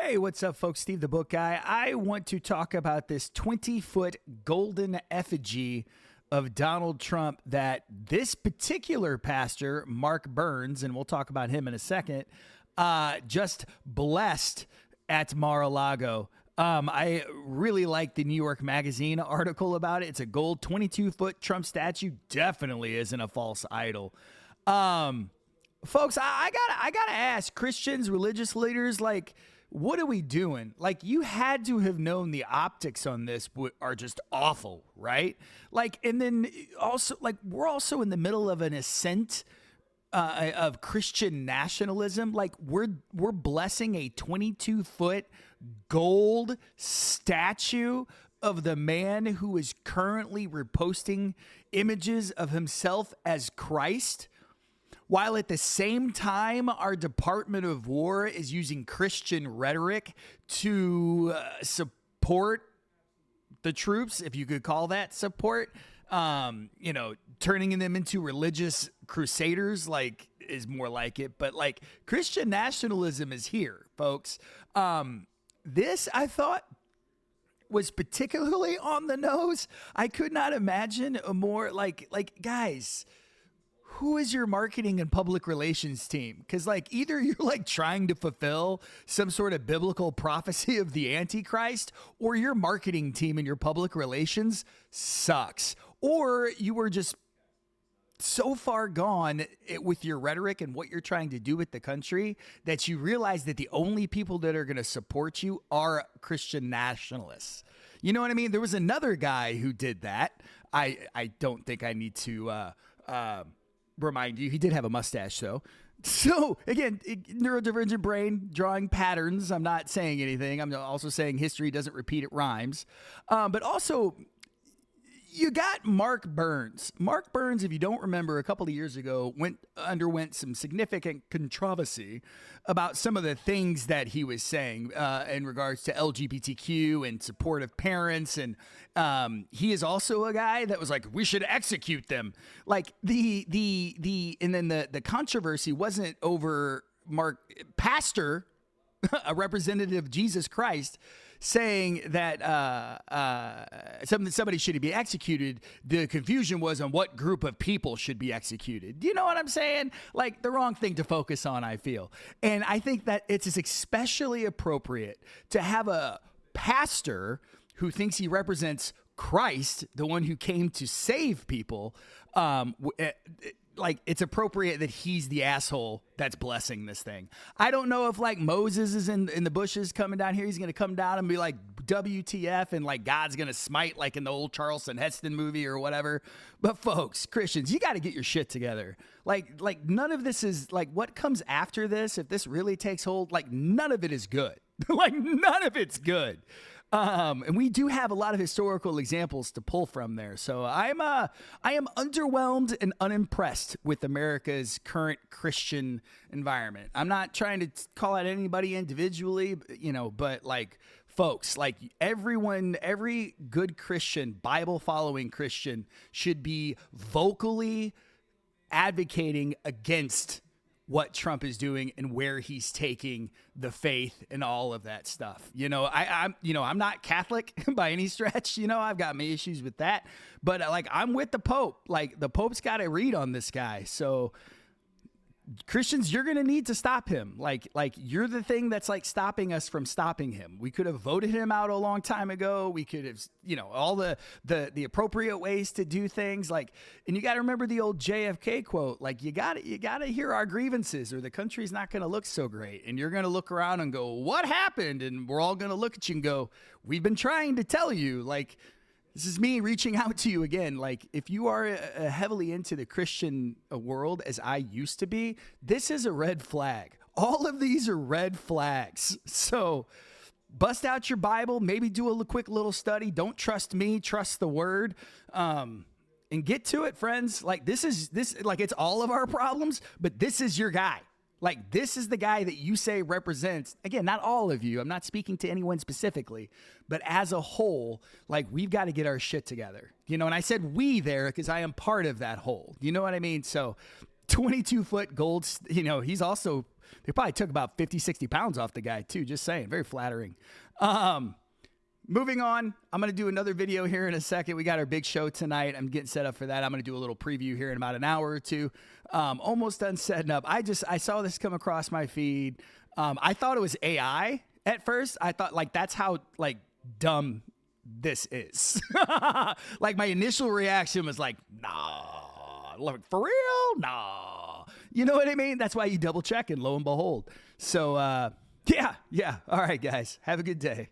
Hey, what's up, folks? Steve the Book Guy. I want to talk about this 20-foot golden effigy of Donald Trump that this particular pastor, Mark Burns, and we'll talk about him in a second, just blessed at Mar-a-Lago. I really like the New York Magazine article about it. It's a gold 22-foot Trump statue. Definitely isn't a false idol. Folks, I gotta ask Christians, religious leaders, like, what are we doing? Like, you had to have known the optics on this are just awful, right? Like, and then also, like, we're also in the middle of an ascent of Christian nationalism. Like, we're blessing a 22-foot gold statue of the man who is currently reposting images of himself as Christ, while at the same time, our Department of War is using Christian rhetoric to support the troops, if you could call that support, turning them into religious crusaders, like, is more like it. But, like, Christian nationalism is here, folks. This, I thought, was particularly on the nose. I could not imagine a more, like guys, who is your marketing and public relations team? Because, like, either you're, like, trying to fulfill some sort of biblical prophecy of the Antichrist, or your marketing team and your public relations sucks. Or you were just so far gone with your rhetoric and what you're trying to do with the country that you realize that the only people that are going to support you are Christian nationalists. You know what I mean? There was another guy who did that. I don't think I need to remind you, he did have a mustache, though. So, again, neurodivergent brain, drawing patterns. I'm not saying anything. I'm also saying history doesn't repeat, it rhymes. But also, you got Mark Burns. Mark Burns, if you don't remember, a couple of years ago, underwent some significant controversy about some of the things that he was saying in regards to LGBTQ and support of parents. And he is also a guy that was like, we should execute them. Like, and then the controversy wasn't over Mark Pastor, a representative of Jesus Christ, saying that somebody should be executed. The confusion was on what group of people should be executed. Do you know what I'm saying? Like, the wrong thing to focus on, I feel. And I think that it's especially appropriate to have a pastor who thinks he represents Christ, the one who came to save people, like, it's appropriate that he's the asshole that's blessing this thing. I don't know if, like, Moses is in the bushes coming down here. He's going to come down and be like, WTF, and, like, God's going to smite, like in the old Charleston Heston movie or whatever. But, folks, Christians, you got to get your shit together. Like, none of this is, like, what comes after this, if this really takes hold, like, none of it is good. Like, none of it's good. And we do have a lot of historical examples to pull from there. So I am underwhelmed and unimpressed with America's current Christian environment. I'm not trying to call out anybody individually, but, like, folks, like, every good Christian, Bible following Christian should be vocally advocating against what Trump is doing and where he's taking the faith and all of that stuff. I'm not Catholic by any stretch. I've got my issues with that, but, like, I'm with the Pope. Like, the Pope's got to read on this guy. So Christians, you're going to need to stop him. Like you're the thing that's, like, stopping us from stopping him. We could have voted him out a long time ago. We could have, all the appropriate ways to do things. Like, and you got to remember the old JFK quote, like, you got to hear our grievances or the country's not going to look so great. And you're going to look around and go, what happened? And we're all going to look at you and go, we've been trying to tell you. Like, this is me reaching out to you again. Like, if you are heavily into the Christian world, as I used to be, this is a red flag. All of these are red flags. So bust out your Bible, maybe do a quick little study. Don't trust me, trust the word, and get to it, friends. Like, this, like, it's all of our problems, but this is your guy. Like, this is the guy that you say represents, again, not all of you. I'm not speaking to anyone specifically, but as a whole, like, we've got to get our shit together. And I said we there because I am part of that whole. You know what I mean? So 22-foot gold, he's also They probably took about 50, 60 pounds off the guy too. Just saying, very flattering. Moving on, I'm going to do another video here in a second. We got our big show tonight. I'm getting set up for that. I'm going to do a little preview here in about an hour or two. Almost done setting up. I saw this come across my feed. I thought it was AI at first. I thought like that's how like dumb this is. Like my initial reaction was like, nah, like, for real? Nah. You know what I mean? That's why you double check and lo and behold. So yeah. All right, guys, have a good day.